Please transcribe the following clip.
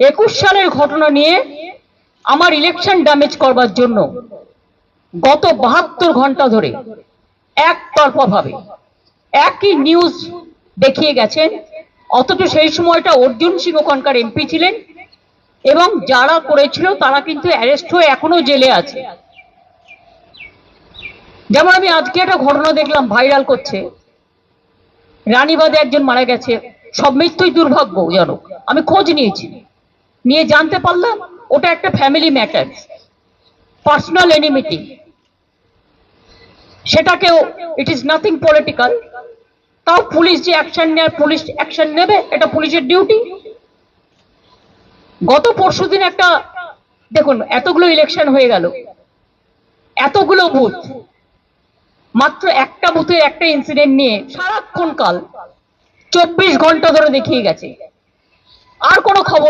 21 সালের ঘটনা নিয়ে আমার ইলেকশন ড্যামেজ করবার জন্য গত 72 ঘন্টা ধরে একতরফাভাবে একই নিউজ দেখিয়ে গেছেন। অথচ সেই সময়টা অর্জুন সিং ওখানকার এমপি ছিলেন এবং যারা করেছিল তারা কিন্তু অ্যারেস্ট হয়ে এখনো জেলে আছে। যেমন আমি আজকে একটা ঘটনা দেখলাম ভাইরাল করছে, রানীবাদে একজন মারা গেছে। সব মৃত্যুই দুর্ভাগ্যজনক। আমি খোঁজ নিয়েছি, নিয়ে জানতে পারলাম ওটা একটা ফ্যামিলি ম্যাটার, পার্সোনাল এনিমিটি। সেটাকেও ইট ইজ নাথিং পলিটিক্যাল। তাও পুলিশ যে অ্যাকশন নেয়, পুলিশ অ্যাকশন নেবে, এটা পুলিশের ডিউটি। গত পরশুদিন একটা দেখুন, এতগুলো ইলেকশন হয়ে গেল, এতগুলো বুথ, মাত্র একটা বুথে একটা ইনসিডেন্ট নিয়ে সারাক্ষণ কাল 24 ঘন্টা ধরে দেখিয়ে গেছে, আর কোনো খবর